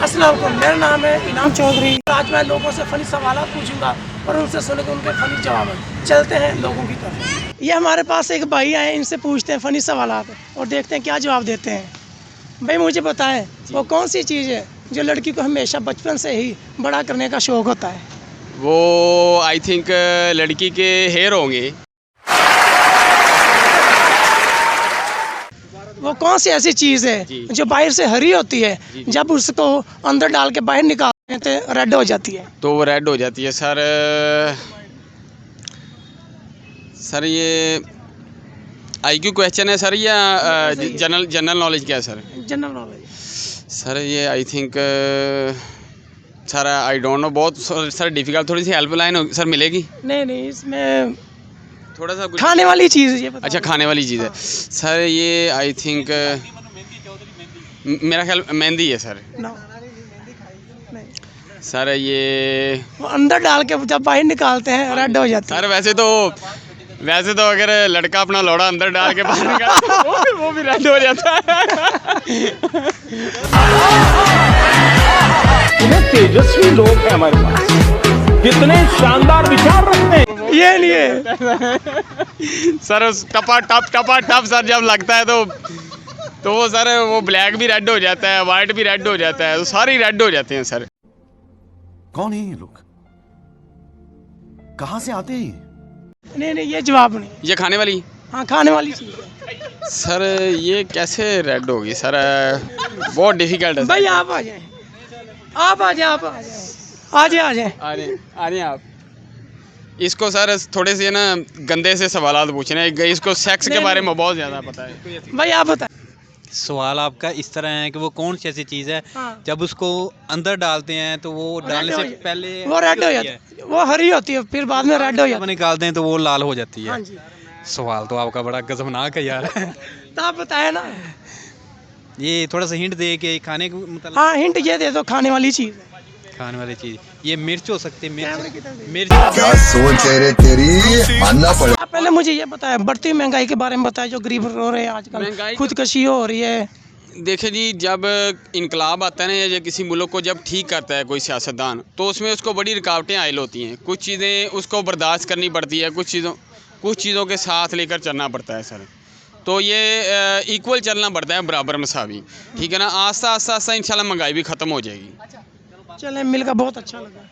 अस्सलाम वालेकुम, मेरा नाम है इनाम चौधरी। आज मैं लोगों से फनी सवाल पूछूंगा और उनसे सुनेंगे उनके फनी जवाब। चलते हैं लोगों की तरफ। ये हमारे पास एक भाई आए, इनसे पूछते हैं फनी सवाल और देखते हैं क्या जवाब देते हैं। भाई मुझे बताएं, वो कौन सी चीज़ है जो लड़की को हमेशा बचपन से ही बड़ा करने का शौक होता है? वो आई थिंक लड़की के हेयर होंगे। वो कौन सी ऐसी चीज़ है जो बाहर से हरी होती है, जब उसको अंदर डाल के बाहर निकालते हैं तो रेड हो जाती है? तो वो रेड हो जाती है सर। सर ये आईक्यू क्वेश्चन है सर या जनरल नॉलेज क्या है सर? General knowledge. सर ये I think sir I don't know, बहुत सर डिफ़िकल्ट। थोड़ी सी हेल्पलाइन सर मिलेगी? नहीं, इसमें थोड़ा सा कुछ खाने वाली चीज़ है, ये बताओ। अच्छा, खाने वाली चीज़ है सर। ये आई थिंक मेरा ख्याल मेहंदी है सर। नहीं। सर ये वो अंदर डाल के जब बाहर निकालते हैं रेड हो जाती है। सर वैसे तो अगर लड़का अपना लोड़ा अंदर डाल के बाहर निकाले वो भी रेड हो जाता है। कितने तेजस्वी लोग हैं हमारे पास, कितने शानदार विचार रखते हैं। ये नहीं है सर उस टपा टप सर जब लगता है तो वो सर वो ब्लैक भी रेड हो जाता है, वाइट भी रेड हो जाता है, तो सारे रेड हो जाते हैं सर। कौन है ये लोग, कहाँ से आते हैं? नहीं, ये जवाब नहीं। ये खाने वाली? हाँ, खाने वाली चीज़ है। सर ये कैसे रेड होगी सर? बहुत डिफिकल्ट है भाई आप आ जाए, आ जाए आप। इसको सर थोड़े से ना गंदे से सवाल पूछने हैं। इसको सेक्स के बारे में बहुत ज़्यादा पता है। भाई आप बताएं। सवाल आपका इस तरह है कि वो कौन सी ऐसी चीज़ है जब उसको अंदर डालते हैं तो वो डालने से पहले वो रेड हो जाती है, वो हरी होती है, फिर बाद में रेड हो जाती है। निकालते हैं तो वो लाल हो जाती है। हाँ जी। सवाल तो आपका बड़ा गजबनाक है यार। तो आप बताए ना। ये थोड़ा सा हिंट दे के खाने को मतलब। हाँ, हिंट ये दे दो, खाने वाली चीज़ है। खाने वाली चीज़ ये मिर्च हो सकती है। मिर्च क्या सोच है रे तेरी, मानना पड़ेगा। आप पहले मुझे ये बताया, बढ़ती महंगाई के बारे में बताया, जो गरीब रो रहे हैं आजकल, खुदकशी हो रही है। देखिए जी, जब इनकलाब आता है ना या किसी मुल्क को जब ठीक करता है कोई सियासतदान, तो उसमें उसको बड़ी रुकावटें आयल होती हैं। कुछ चीज़ें उसको बर्दाश्त करनी पड़ती है, कुछ चीज़ों के साथ लेकर चलना पड़ता है सर। तो ये इक्वल चलना पड़ता है, बराबर मसावी। ठीक है ना? आस्ता आस्ता इंशाल्लाह महंगाई भी ख़त्म हो जाएगी। चलें, मिलकर बहुत अच्छा लगा।